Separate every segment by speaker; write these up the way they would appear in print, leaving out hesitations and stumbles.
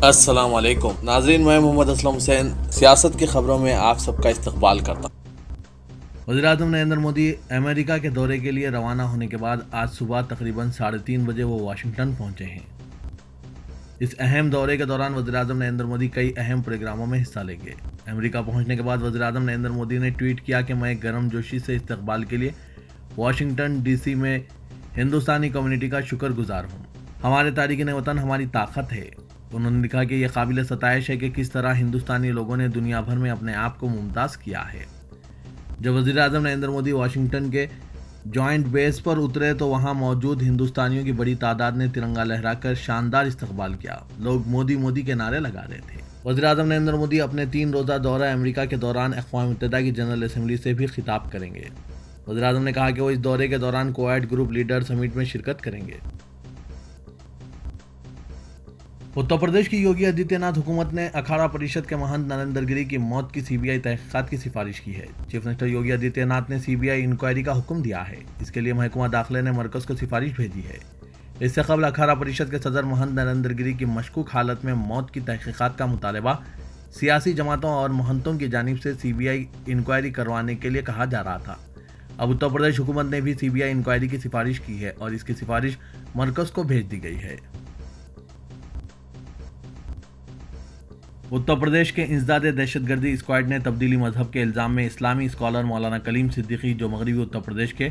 Speaker 1: السلام علیکم ناظرین، میں محمد اسلم حسین سیاست کی خبروں میں آپ سب کا استقبال کرتا ہوں۔
Speaker 2: وزیر اعظم نریندر مودی امریکہ کے دورے کے لیے روانہ ہونے کے بعد آج صبح تقریباً 3:30 بجے وہ واشنگٹن پہنچے ہیں۔ اس اہم دورے کے دوران وزیر اعظم نریندر مودی کئی اہم پروگراموں میں حصہ لیں گے۔ امریکہ پہنچنے کے بعد وزیر اعظم نریندر مودی نے ٹویٹ کیا کہ میں گرم جوشی سے استقبال کے لیے واشنگٹن ڈی سی میں ہندوستانی کمیونٹی کا شکر گزار ہوں۔ ہمارے تارکین وطن ہماری طاقت ہے۔ انہوں نے لکھا کہ یہ قابل ستائش ہے کہ کس طرح ہندوستانی لوگوں نے دنیا بھر میں اپنے آپ کو ممتاز کیا ہے۔ جب وزیر اعظم نریندر مودی واشنگٹن کے جوائنٹ بیس پر اترے تو وہاں موجود ہندوستانیوں کی بڑی تعداد نے ترنگا لہرا کر شاندار استقبال کیا۔ لوگ مودی مودی کے نعرے لگا رہے تھے۔ وزیر اعظم نریندر مودی اپنے 3 روزہ دورہ امریکہ کے دوران اقوام متحدہ کی جنرل اسمبلی سے بھی خطاب کریں گے۔ وزیر اعظم نے کہا کہ وہ اس دورے کے دوران کوائڈ گروپ لیڈر سمٹ میں شرکت کریں گے۔ اتر پردیش کی یوگی آدتیہ ناتھ حکومت نے اکھاڑا پریشد کے مہنت نریندر گری کی موت کی CBI تحقیقات کی سفارش کی ہے۔ چیف منسٹر یوگی آدتیہ ناتھ نے CBI انکوائری کا حکم دیا ہے۔ اس کے لیے محکمہ داخلہ نے مرکز کو سفارش بھیجی ہے۔ اس سے قبل اکھاڑا پریشد کے صدر مہنت نریندر گری کی مشکوک حالت میں موت کی تحقیقات کا مطالبہ سیاسی جماعتوں اور مہنتوں کی جانب سے CBI انکوائری کروانے کے لیے کہا جا رہا تھا۔ اب اتر پردیش حکومت نے بھی CBI انکوائری کی سفارش کی ہے اور اس کی سفارش مرکز کو بھیج دی گئی ہے۔ اتر پردیش کے انسداد دہشت گردی اسکواڈ نے تبدیلی مذہب کے الزام میں اسلامی اسکالر مولانا کلیم صدیقی، جو مغربی اتر پردیش کے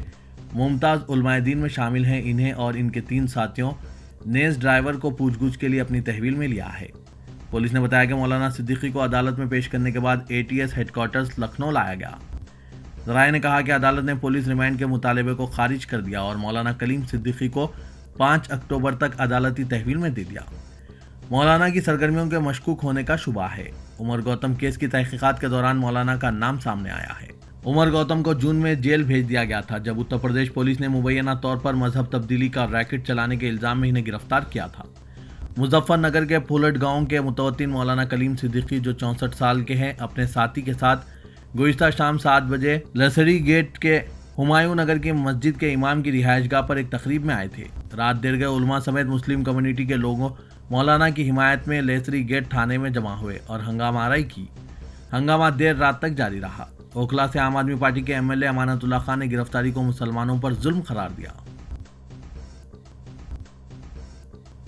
Speaker 2: ممتاز علماء دین میں شامل ہیں، انہیں اور ان کے 3 ساتھیوں نیز ڈرائیور کو پوچھ گچھ کے لیے اپنی تحویل میں لیا ہے۔ پولیس نے بتایا کہ مولانا صدیقی کو عدالت میں پیش کرنے کے بعد ATS ہیڈ کوارٹرز لکھنؤ لایا گیا۔ ذرائع نے کہا کہ عدالت نے پولیس ریمانڈ کے مطالبے کو خارج کر دیا اور مولانا کلیم صدیقی کو 5 اکتوبر تک عدالتی تحویل میں دے دیا۔ مولانا کی سرگرمیوں کے مشکوک ہونے کا شبہ ہے۔ عمر گوتم کیس کی تحقیقات کے دوران مولانا کا نام سامنے آیا ہے۔ عمر گوتم کو جون میں جیل بھیج دیا گیا تھا جب اتر پردیش پولیس نے مبینہ طور پر مذہب تبدیلی کا ریکٹ چلانے کے الزام میں انہیں گرفتار کیا تھا۔ مظفر نگر کے پھولٹ گاؤں کے متوطن مولانا کلیم صدیقی، جو 64 سال کے ہیں، اپنے ساتھی کے ساتھ گزشتہ شام 7 بجے لسڑی گیٹ کے ہمایوں نگر کی مسجد کے امام کی رہائش گاہ پر ایک تقریب میں آئے تھے۔ رات دیر گئے علماء سمیت مسلم کمیونٹی کے لوگوں مولانا کی حمایت میں لیسری گیٹ تھانے میں جمع ہوئے اور ہنگامہ آرائی کی۔ ہنگامہ دیر رات تک جاری رہا۔ اوکھلا سے عام آدمی پارٹی کے MLA امانت اللہ خان نے گرفتاری کو مسلمانوں پر ظلم قرار دیا۔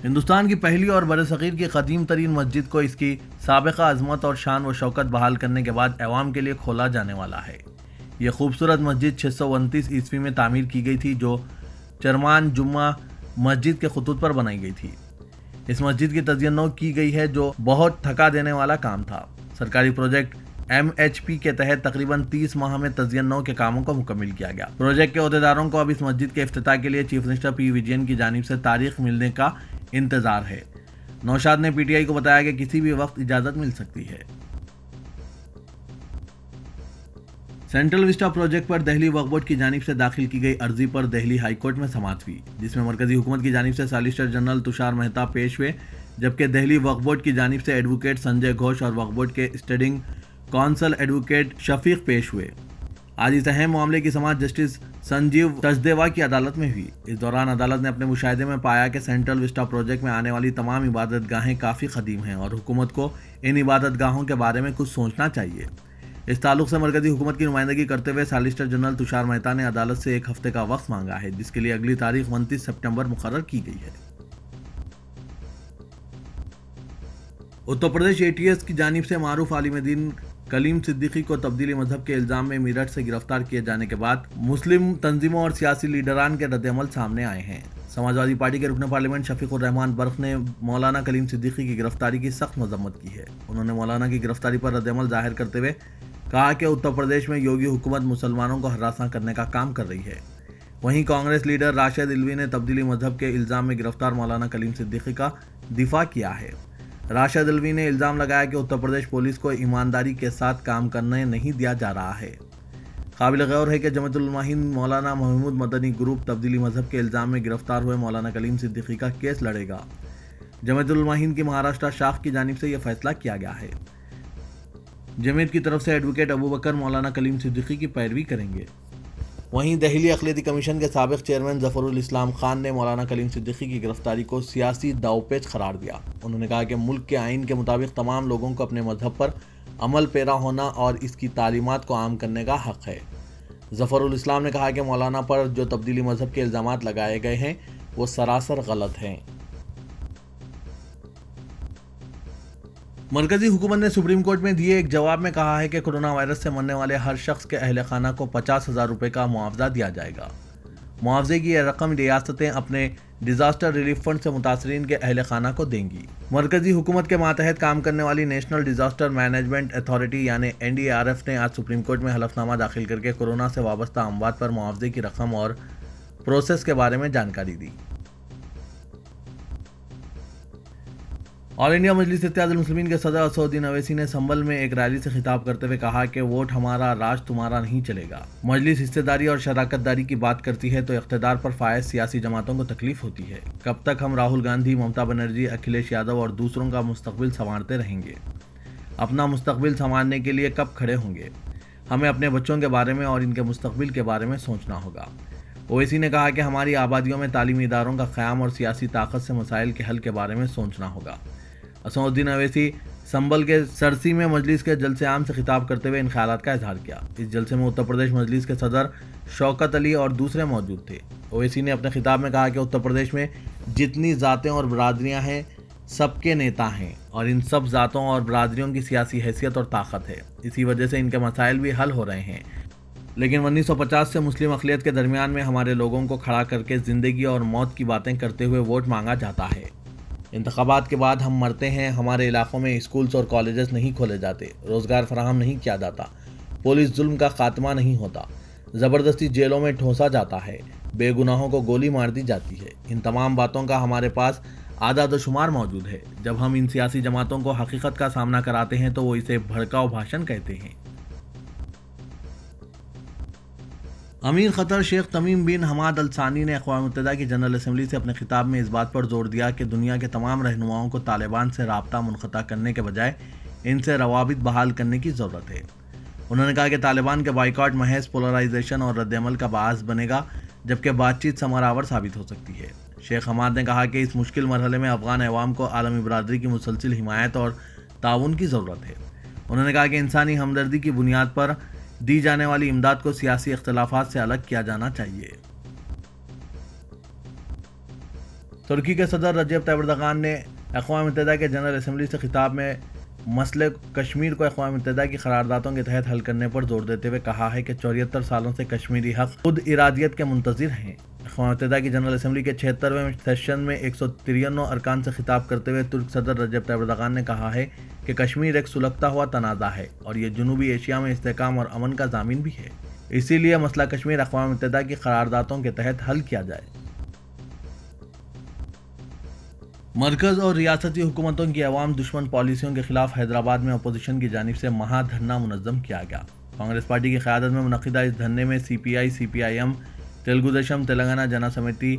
Speaker 2: ہندوستان کی پہلی اور برصغیر کی قدیم ترین مسجد کو اس کی سابقہ عظمت اور شان و شوکت بحال کرنے کے بعد عوام کے لیے کھولا جانے والا ہے۔ یہ خوبصورت مسجد 629 عیسوی میں تعمیر کی گئی تھی، جو چرمان جمعہ مسجد کے خطوط پر بنائی گئی تھی۔ اس مسجد کی تزئین نو کی گئی ہے، جو بہت تھکا دینے والا کام تھا۔ سرکاری پروجیکٹ MHP کے تحت تقریباً 30 ماہ میں تزئین نو کے کاموں کو مکمل کیا گیا۔ پروجیکٹ کے عہدیداروں کو اب اس مسجد کے افتتاح کے لیے چیف منسٹر P. وجین کی جانب سے تاریخ ملنے کا انتظار ہے۔ نوشاد نے PTI کو بتایا کہ کسی بھی وقت اجازت مل سکتی ہے۔ سینٹرل وسٹا پروجیکٹ پر دہلی وقف بورڈ کی جانب سے داخل کی گئی عرضی پر دہلی ہائی کورٹ میں سماعت ہوئی، جس میں مرکزی حکومت کی جانب سے سالیسیٹر جنرل تشار مہتا پیش ہوئے، جبکہ دہلی وقف بورڈ کی جانب سے ایڈوکیٹ سنجے گھوش اور وقف بورڈ کے اسٹینڈنگ کونسل ایڈوکیٹ شفیق پیش ہوئے۔ آج اس اہم معاملے کی سماعت جسٹس سنجیو تچدیوا کی عدالت میں ہوئی۔ اس دوران عدالت نے اپنے مشاہدے میں پایا کہ سینٹرل وسٹا پروجیکٹ میں آنے والی تمام عبادت گاہیں کافی قدیم ہیں اور حکومت کو ان عبادت گاہوں کے بارے میں کچھ سوچنا چاہیے۔ اس تعلق سے مرکزی حکومت کی نمائندگی کرتے ہوئے سالیسیٹر جنرل تشار مہتا نے عدالت سے 1 ہفتے کا وقت مانگا ہے، جس کے لیے اگلی تاریخ 29 سپٹمبر مقرر کی گئی ہے۔ اتر پردیش ATS کی جانب سے معروف عالم دین کلیم صدیقی کو تبدیلی مذہب کے الزام میں میرٹھ سے گرفتار کیے جانے کے بعد مسلم تنظیموں اور سیاسی لیڈران کے رد عمل سامنے آئے ہیں۔ سماجوادی پارٹی کے رکن پارلیمنٹ شفیق الرحمان برق نے مولانا کلیم صدیقی کی گرفتاری کی سخت مذمت کی ہے۔ انہوں نے مولانا کی گرفتاری پر رد عمل ظاہر کرتے ہوئے کہا کہ اتر پردیش میں یوگی حکومت مسلمانوں کو ہراساں کرنے کا کام کر رہی ہے۔ وہیں کانگریس لیڈر راشد الوی نے تبدیلی مذہب کے الزام میں گرفتار مولانا کلیم صدیقی کا دفاع کیا ہے۔ راشد الوی نے الزام لگایا کہ اتر پردیش پولیس کو ایمانداری کے ساتھ کام کرنے نہیں دیا جا رہا ہے۔ قابل غور ہے کہ جمعیت علماء ہند مولانا محمود مدنی گروپ تبدیلی مذہب کے الزام میں گرفتار ہوئے مولانا کلیم صدیقی کا کیس لڑے گا۔ جمعیت علماء ہند کی مہاراشٹر شاخ کی جانب سے یہ فیصلہ کیا گیا ہے۔ جمعیت کی طرف سے ایڈوکیٹ ابو بکر مولانا کلیم صدیقی کی پیروی کریں گے۔ وہیں دہلی اقلیتی کمیشن کے سابق چیئرمین ظفر الاسلام خان نے مولانا کلیم صدیقی کی گرفتاری کو سیاسی داؤپیچ قرار دیا۔ انہوں نے کہا کہ ملک کے آئین کے مطابق تمام لوگوں کو اپنے مذہب پر عمل پیرا ہونا اور اس کی تعلیمات کو عام کرنے کا حق ہے۔ ظفر الاسلام نے کہا کہ مولانا پر جو تبدیلی مذہب کے الزامات لگائے گئے ہیں وہ سراسر غلط ہیں۔ مرکزی حکومت نے سپریم کورٹ میں دیے ایک جواب میں کہا ہے کہ کورونا وائرس سے مرنے والے ہر شخص کے اہل خانہ کو 50,000 روپے کا معاوضہ دیا جائے گا۔ معاوضے کی یہ رقم ریاستیں اپنے ڈیزاسٹر ریلیف فنڈ سے متاثرین کے اہل خانہ کو دیں گی۔ مرکزی حکومت کے ماتحت کام کرنے والی نیشنل ڈیزاسٹر مینجمنٹ اتھارٹی یعنی NDRF نے آج سپریم کورٹ میں حلف نامہ داخل کر کے کورونا سے وابستہ اموات پر معاوضے کی رقم اور پروسیس کے بارے میں جانکاری دی۔ آل انڈیا مجلس اتحاد المسلمین کے صدر اسدالدین اویسی نے سنبل میں ایک ریلی سے خطاب کرتے ہوئے کہا کہ ووٹ ہمارا، راج تمہارا نہیں چلے گا۔ مجلس حصہ داری اور شراکت داری کی بات کرتی ہے تو اقتدار پر فائز سیاسی جماعتوں کو تکلیف ہوتی ہے۔ کب تک ہم راہل گاندھی، ممتا بنرجی، اکھلیش یادو اور دوسروں کا مستقبل سنوارتے رہیں گے؟ اپنا مستقبل سنوارنے کے لیے کب کھڑے ہوں گے؟ ہمیں اپنے بچوں کے بارے میں اور ان کے مستقبل کے بارے میں سوچنا ہوگا۔ اویسی نے کہا کہ ہماری آبادیوں میں تعلیمی اداروں کا قیام اور سیاسی طاقت سے مسائل کے حل کے بارے میں سوچنا ہوگا۔ اسدالدین اویسی سنبل کے سرسی میں مجلس کے جلسے عام سے خطاب کرتے ہوئے ان خیالات کا اظہار کیا۔ اس جلسے میں اتر پردیش مجلس کے صدر شوکت علی اور دوسرے موجود تھے۔ اویسی نے اپنے خطاب میں کہا کہ اتر پردیش میں جتنی ذاتیں اور برادریاں ہیں سب کے نیتا ہیں اور ان سب ذاتوں اور برادریوں کی سیاسی حیثیت اور طاقت ہے، اسی وجہ سے ان کے مسائل بھی حل ہو رہے ہیں۔ لیکن 1950 سے مسلم اقلیت کے درمیان میں ہمارے لوگوں کو کھڑا کر کے زندگی اور موت کی باتیں کرتے ہوئے ووٹ مانگا جاتا ہے۔ انتخابات کے بعد ہم مرتے ہیں، ہمارے علاقوں میں اسکولز اور کالجز نہیں کھولے جاتے، روزگار فراہم نہیں کیا جاتا، پولیس ظلم کا خاتمہ نہیں ہوتا، زبردستی جیلوں میں ٹھونسا جاتا ہے، بے گناہوں کو گولی مار دی جاتی ہے۔ ان تمام باتوں کا ہمارے پاس اعداد و شمار موجود ہے۔ جب ہم ان سیاسی جماعتوں کو حقیقت کا سامنا کراتے ہیں تو وہ اسے بھڑکاؤ بھاشن کہتے ہیں۔ امیر قطر شیخ تمیم بن حماد الثانی نے اقوام متحدہ کی جنرل اسمبلی سے اپنے خطاب میں اس بات پر زور دیا کہ دنیا کے تمام رہنماؤں کو طالبان سے رابطہ منقطع کرنے کے بجائے ان سے روابط بحال کرنے کی ضرورت ہے۔ انہوں نے کہا کہ طالبان کے بائیکاٹ محض پولرائزیشن اور رد عمل کا باعث بنے گا، جبکہ بات چیت ثمر آور ثابت ہو سکتی ہے۔ شیخ حماد نے کہا کہ اس مشکل مرحلے میں افغان عوام کو عالمی برادری کی مسلسل حمایت اور تعاون کی ضرورت ہے۔ انہوں نے کہا کہ انسانی ہمدردی کی بنیاد پر دی جانے والی امداد کو سیاسی اختلافات سے الگ کیا جانا چاہیے۔ ترکی کے صدر رجب طیب اردوغان نے اقوام متحدہ کے جنرل اسمبلی سے خطاب میں مسئلہ کشمیر کو اقوام متحدہ کی قراردادوں کے تحت حل کرنے پر زور دیتے ہوئے کہا ہے کہ 74 سالوں سے کشمیری حق خود ارادیت کے منتظر ہیں۔ اقوام متحدہ کی جنرل اسمبلی کے 76ویں سیشن میں 193 ارکان سے خطاب کرتے ہوئے ترک صدر رجب طیب اردوغان نے کہا ہے کہ کشمیر ایک سلگتا ہوا تنازع ہے اور یہ جنوبی ایشیا میں استحکام اور امن کا ضامن بھی ہے، اسی لیے مسئلہ کشمیر اقوام متحدہ کی قراردادوں کے تحت حل کیا جائے۔ مرکز اور ریاستی حکومتوں کی عوام دشمن پالیسیوں کے خلاف حیدرآباد میں اپوزیشن کی جانب سے مہا دھرنا منظم کیا گیا۔ کانگریس پارٹی کی قیادت میں منعقدہ اس دھرنے میں CPI، CPIM، تلگو دیشم، تلنگانہ جنا سمیتی،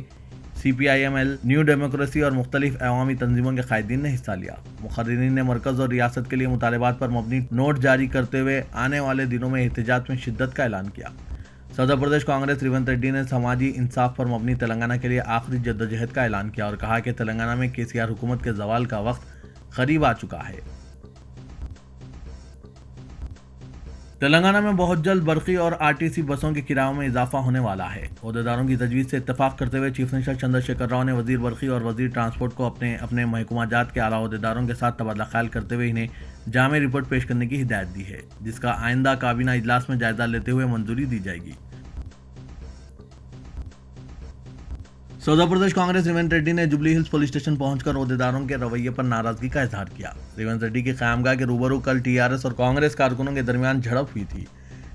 Speaker 2: CPIML، نیو ڈیموکریسی اور مختلف عوامی تنظیموں کے قائدین نے حصہ لیا۔ مقررین نے مرکز اور ریاست کے لیے مطالبات پر مبنی نوٹ جاری کرتے ہوئے آنے والے دنوں میں احتجاج میں شدت کا اعلان کیا۔ صدر پردیش کانگریس ریونت ریڈی نے سماجی انصاف پر مبنی تلنگانہ کے لیے آخری جدوجہد کا اعلان کیا اور کہا کہ تلنگانہ میں KCR حکومت کے زوال کا وقت قریب آ چکا ہے۔ تلنگانہ میں بہت جلد برقی اور RTC بسوں کے کرایوں میں اضافہ ہونے والا ہے۔ عہدیداروں کی تجویز سے اتفاق کرتے ہوئے چیف منسٹر چندر شیکھر راؤ نے وزیر برقی اور وزیر ٹرانسپورٹ کو اپنے محکمہ جات کے اعلیٰ عہدیداروں کے ساتھ تبادلہ خیال کرتے ہوئے انہیں جامع رپورٹ پیش کرنے کی ہدایت دی ہے، جس کا آئندہ کابینہ اجلاس میں جائزہ لیتے ہوئے منظوری دی جائے گی۔ صدر پردیش کانگریس ریونت ریڈی نے جوبلی ہلز پولیس اسٹیشن پہنچ کر عہدیداروں کے رویے پر ناراضگی کا اظہار کیا۔ ریونت ریڈی کی قیامگاہ کے روبرو کل TRS اور کانگریس کارکنوں کے درمیان جھڑپ ہوئی تھی،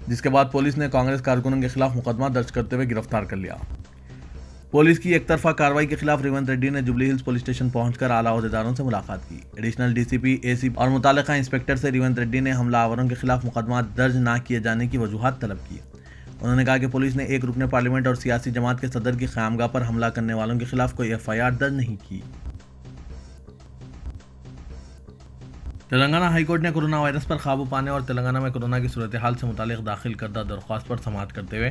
Speaker 2: جس کے بعد پولیس نے کانگریس کارکنوں کے خلاف مقدمہ درج کرتے ہوئے گرفتار کر لیا۔ پولیس کی ایک طرفہ کارروائی کے خلاف ریونت ریڈی نے جوبلی ہلز پولیس اسٹیشن پہنچ کر اعلیٰ عہدیداروں سے ملاقات کی۔ ایڈیشنل DCP، ACP اور متعلقہ انسپکٹر سے ریونت ریڈی نے حملہ آوروں کے خلاف مقدمہ درج نہ کیے جانے کی وجوہات طلب کی۔ انہوں نے کہا کہ پولیس نے ایک رکن پارلیمنٹ اور سیاسی جماعت کے صدر کی قیامگاہ پر حملہ کرنے والوں کے خلاف کوئی FIR درج نہیں کی۔ تلنگانہ ہائی کورٹ نے کورونا وائرس پر قابو پانے اور تلنگانہ میں کورونا کی صورتحال سے متعلق داخل کردہ درخواست پر سماعت کرتے ہوئے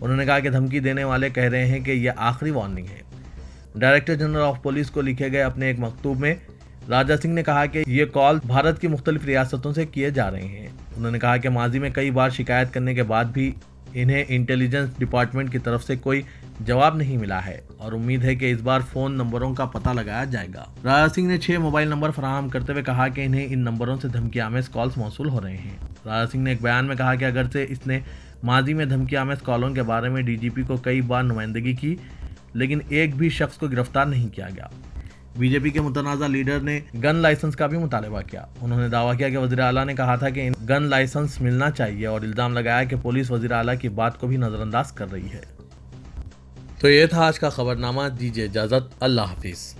Speaker 2: انہوں نے کہا کہ دھمکی دینے والے کہہ رہے ہیں کہ یہ آخری وارننگ ہے۔ ڈائریکٹر جنرل آف پولیس کو لکھے گئے اپنے ایک مکتوب میں راجہ سنگھ نے کہا کہ یہ کال بھارت کی مختلف ریاستوں سے کیے جا رہے ہیں۔ انہوں نے کہا کہ ماضی میں کئی بار شکایت کرنے کے بعد بھی انہیں انٹیلیجنس ڈپارٹمنٹ کی طرف سے کوئی جواب نہیں ملا ہے اور امید ہے کہ اس بار فون نمبروں کا پتہ لگایا جائے گا۔ راجہ سنگھ نے 6 موبائل نمبر فراہم کرتے ہوئے کہا کہ انہیں ان نمبروں سے دھمکی آمیز کالز موصول ہو رہے ہیں۔ راجہ سنگھ نے ایک بیان میں کہا کہ اگرچہ اس نے ماضی میں دھمکی آمیز کالوں کے بارے میں ڈی جی پی کو کئی بار نمائندگی کی، لیکن ایک بھی شخص کو گرفتار نہیں کیا گیا۔ بی جے پی کے متنازع لیڈر نے گن لائسنس کا بھی مطالبہ کیا۔ انہوں نے دعویٰ کیا کہ وزیر اعلیٰ نے کہا تھا کہ گن لائسنس ملنا چاہیے اور الزام لگایا کہ پولیس وزیر اعلیٰ کی بات کو بھی نظر انداز کر رہی ہے۔ تو یہ تھا آج کا خبرنامہ، دیجیے اجازت، اللہ حافظ۔